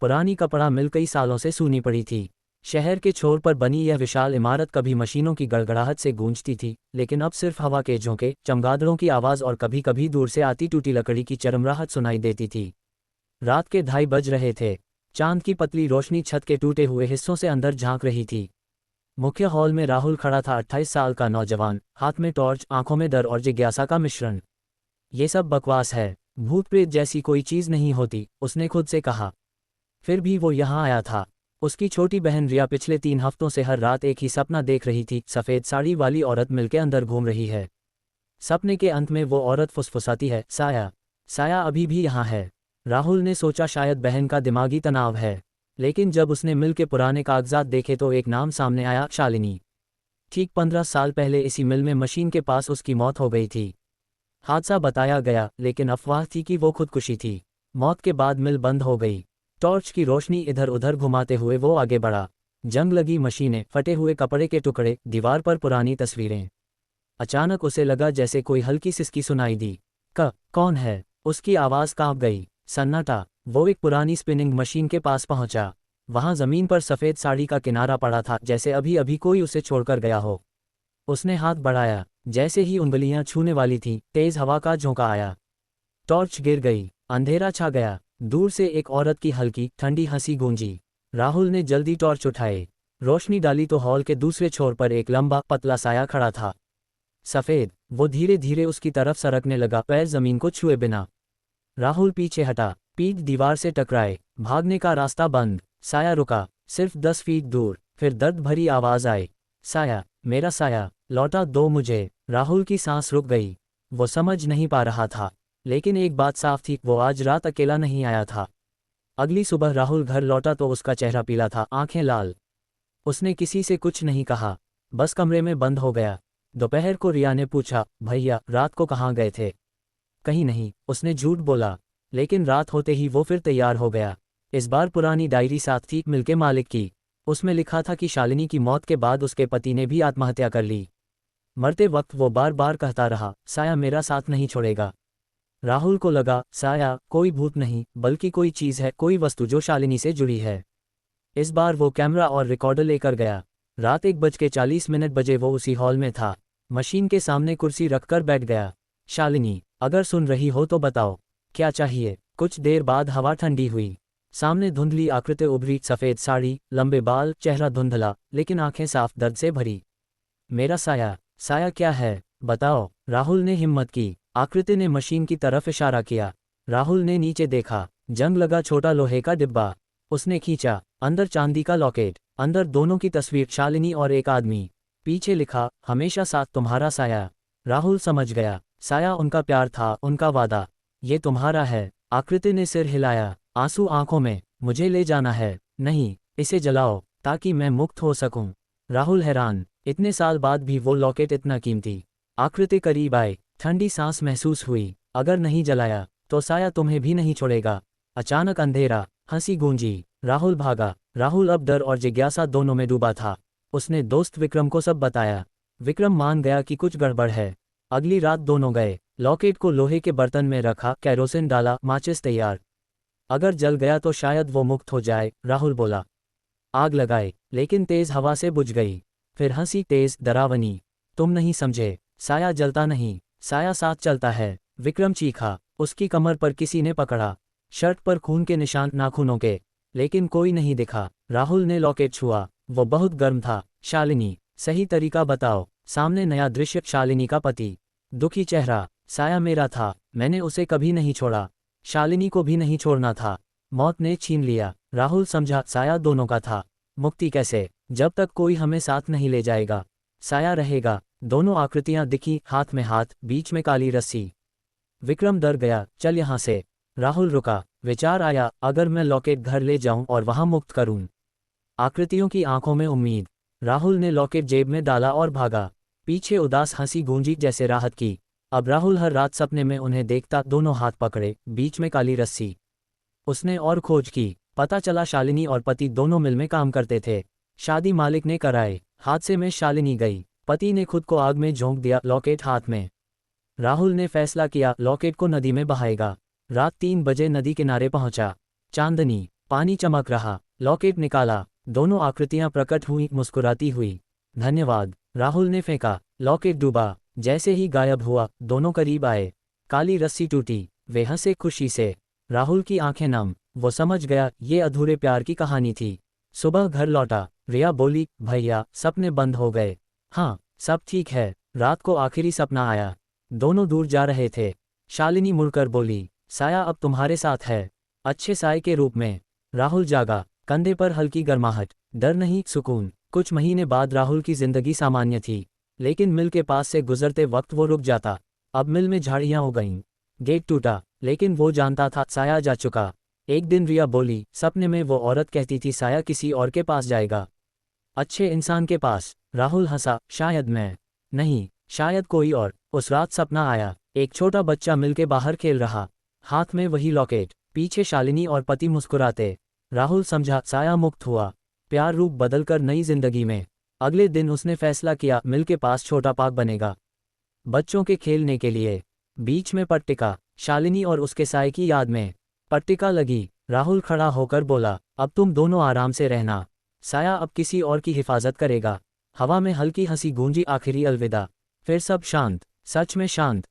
पुरानी कपड़ा मिल कई सालों से सूनी पड़ी थी। शहर के छोर पर बनी यह विशाल इमारत कभी मशीनों की गड़गड़ाहट से गूंजती थी, लेकिन अब सिर्फ हवा के झोंके, चमगादड़ों की आवाज़ और कभी कभी दूर से आती टूटी लकड़ी की चरमराहट सुनाई देती थी। रात के 2:30 बज रहे थे। चांद की पतली रोशनी छत के टूटे हुए हिस्सों से अंदर झांक रही थी। मुख्य हॉल में राहुल खड़ा था, 28 साल का नौजवान, हाथ में टॉर्च, आंखों में डर और जिज्ञासा का मिश्रण। ये सब बकवास है, भूत प्रेत जैसी कोई चीज़ नहीं होती, उसने खुद से कहा। फिर भी वो यहाँ आया था। उसकी छोटी बहन रिया पिछले 3 हफ्तों से हर रात एक ही सपना देख रही थी, सफ़ेद साड़ी वाली औरत मिलके अंदर घूम रही है। सपने के अंत में वो औरत फुसफुसाती है, साया, साया अभी भी यहाँ है। राहुल ने सोचा शायद बहन का दिमागी तनाव है, लेकिन जब उसने मिल के पुराने कागजात देखे तो एक नाम सामने आया, शालिनी। ठीक 15 साल पहले इसी मिल में मशीन के पास उसकी मौत हो गई थी। हादसा बताया गया, लेकिन अफवाह थी कि वो खुदकुशी थी। मौत के बाद मिल बंद हो गई। टॉर्च की रोशनी इधर उधर घुमाते हुए वो आगे बढ़ा। जंग लगी मशीनें, फटे हुए कपड़े के टुकड़े, दीवार पर पुरानी तस्वीरें। अचानक उसे लगा जैसे कोई हल्की सिसकी सुनाई दी। कौन है? उसकी आवाज़ कांप गई। सन्नाटा। वो एक पुरानी स्पिनिंग मशीन के पास पहुंचा। वहां जमीन पर सफ़ेद साड़ी का किनारा पड़ा था, जैसे अभी अभी कोई उसे छोड़कर गया हो। उसने हाथ बढ़ाया। जैसे ही उंगलियां छूने वाली थीं, तेज हवा का झोंका आया। टॉर्च गिर गई। अंधेरा छा गया। दूर से एक औरत की हल्की ठंडी हंसी गूंजी। राहुल ने जल्दी टॉर्च उठाए, रोशनी डाली तो हॉल के दूसरे छोर पर एक लंबा पतला साया खड़ा था। सफ़ेद। वो धीरे धीरे उसकी तरफ सरकने लगा, पैर जमीन को छुए बिना। राहुल पीछे हटा, पीठ दीवार से टकराए, भागने का रास्ता बंद। साया रुका, सिर्फ 10 फीट दूर। फिर दर्द भरी आवाज़ आई, साया, मेरा साया, लौटा दो मुझे। राहुल की सांस रुक गई। वो समझ नहीं पा रहा था, लेकिन एक बात साफ थी, वो आज रात अकेला नहीं आया था। अगली सुबह राहुल घर लौटा तो उसका चेहरा पीला था, आंखें लाल। उसने किसी से कुछ नहीं कहा, बस कमरे में बंद हो गया। दोपहर को रिया ने पूछा, भैया रात को कहाँ गए थे? कहीं नहीं, उसने झूठ बोला। लेकिन रात होते ही वो फिर तैयार हो गया। इस बार पुरानी डायरी साथ थी, मिल के मालिक की। उसमें लिखा था कि शालिनी की मौत के बाद उसके पति ने भी आत्महत्या कर ली। मरते वक्त वो बार बार कहता रहा, साया मेरा साथ नहीं छोड़ेगा। राहुल को लगा, साया कोई भूत नहीं, बल्कि कोई चीज़ है, कोई वस्तु जो शालिनी से जुड़ी है। इस बार वो कैमरा और रिकॉर्डर लेकर गया। रात 1:40 बजे वो उसी हॉल में था। मशीन के सामने कुर्सी रखकर बैठ गया। शालिनी, अगर सुन रही हो तो बताओ, क्या चाहिए? कुछ देर बाद हवा ठंडी हुई। सामने धुंधली आकृति उभरी, सफ़ेद साड़ी, लंबे बाल, चेहरा धुंधला, लेकिन आंखें साफ दर्द से भरी। मेरा साया, साया क्या है? बताओ। राहुल ने हिम्मत की। आकृति ने मशीन की तरफ इशारा किया। राहुल ने नीचे देखा, जंग लगा छोटा लोहे का डिब्बा। उसने खींचा, अंदर चांदी का लॉकेट, अंदर दोनों की तस्वीर, शालिनी और एक आदमी। पीछे लिखा, हमेशा साथ तुम्हारा साया। राहुल समझ गया, साया उनका प्यार था, उनका वादा। ये तुम्हारा है। आकृति ने सिर हिलाया, आंसू आंखों में। मुझे ले जाना है। नहीं, इसे जलाओ, ताकि मैं मुक्त हो सकूं। राहुल हैरान, इतने साल बाद भी वो लॉकेट इतना कीमती। आकृति करीब आए, ठंडी सांस महसूस हुई। अगर नहीं जलाया तो साया तुम्हें भी नहीं छोड़ेगा। अचानक अंधेरा, हंसी गूंजी। राहुल भागा। राहुल अब डर और जिज्ञासा दोनों में डूबा था। उसने दोस्त विक्रम को सब बताया। विक्रम मान गया कि कुछ गड़बड़ है। अगली रात दोनों गए, लॉकेट को लोहे के बर्तन में रखा, कैरोसिन डाला, माचिस तैयार। अगर जल गया तो शायद वो मुक्त हो जाए, राहुल बोला। आग लगाए, लेकिन तेज हवा से बुझ गई। फिर हंसी, तेज, डरावनी। तुम नहीं समझे, साया जलता नहीं, साया साथ चलता है। विक्रम चीखा। उसकी कमर पर किसी ने पकड़ा, शर्ट पर खून के निशान, नाखूनों के, लेकिन कोई नहीं दिखा। राहुल ने लॉकेट छुआ, वो बहुत गर्म था। शालिनी, सही तरीका बताओ। सामने नया दृश्य, शालिनी का पति, दुखी चेहरा। साया मेरा था, मैंने उसे कभी नहीं छोड़ा। शालिनी को भी नहीं छोड़ना था। मौत ने छीन लिया। राहुल समझा, साया दोनों का था। मुक्ति कैसे? जब तक कोई हमें साथ नहीं ले जाएगा, साया रहेगा। दोनों आकृतियां दिखी, हाथ में हाथ, बीच में काली रस्सी। विक्रम डर गया, चल यहाँ से। राहुल रुका। विचार आया, अगर मैं लॉकेट घर ले जाऊं और वहां मुक्त करूं। आकृतियों की आंखों में उम्मीद। राहुल ने लॉकेट जेब में डाला और भागा। पीछे उदास हंसी गूंजी, जैसे राहत की। अब राहुल हर रात सपने में उन्हें देखता, दोनों हाथ पकड़े, बीच में काली रस्सी। उसने और खोज की। पता चला शालिनी और पति दोनों मिल में काम करते थे। शादी मालिक ने कराए। हादसे में शालिनी गई, पति ने खुद को आग में झोंक दिया, लॉकेट हाथ में। राहुल ने फैसला किया, लॉकेट को नदी में बहाएगा। रात 3 बजे नदी किनारे पहुंचा। चांदनी, पानी चमक रहा, लॉकेट निकाला, दोनों आकृतियां प्रकट हुई मुस्कुराती हुई। धन्यवाद, राहुल ने फेंका। लॉकेट डूबा, जैसे ही गायब हुआ दोनों करीब आए। काली रस्सी टूटी, वे हंसे खुशी से। राहुल की आंखें नम, वो समझ गया ये अधूरे प्यार की कहानी थी। सुबह घर लौटा, रिया बोली, भैया सपने बंद हो गए। हाँ, सब ठीक है। रात को आखिरी सपना आया, दोनों दूर जा रहे थे। शालिनी मुड़कर बोली, साया अब तुम्हारे साथ है, अच्छे साय के रूप में। राहुल जागा, कंधे पर हल्की गर्माहट, डर नहीं सुकून। कुछ महीने बाद राहुल की जिंदगी सामान्य थी, लेकिन मिल के पास से गुजरते वक्त वो रुक जाता। अब मिल में झाड़ियां हो गईं, गेट टूटा, लेकिन वो जानता था साया जा चुका। एक दिन रिया बोली, सपने में वो औरत कहती थी साया किसी और के पास जाएगा, अच्छे इंसान के पास। राहुल हंसा, शायद मैं नहीं, शायद कोई और। उस रात सपना आया, एक छोटा बच्चा मिल के बाहर खेल रहा, हाथ में वही लॉकेट, पीछे शालिनी और पति मुस्कुराते। राहुल समझा साया मुक्त हुआ, प्यार रूप बदलकर नई जिंदगी में। अगले दिन उसने फैसला किया मिल के पास छोटा पार्क बनेगा, बच्चों के खेलने के लिए। बीच में पट्टिका, शालिनी और उसके साय की याद में। पट्टिका लगी, राहुल खड़ा होकर बोला, अब तुम दोनों आराम से रहना, साया अब किसी और की हिफाजत करेगा। हवा में हल्की हंसी गूंजी, आखिरी अलविदा। फिर सब शांत, सच में शांत।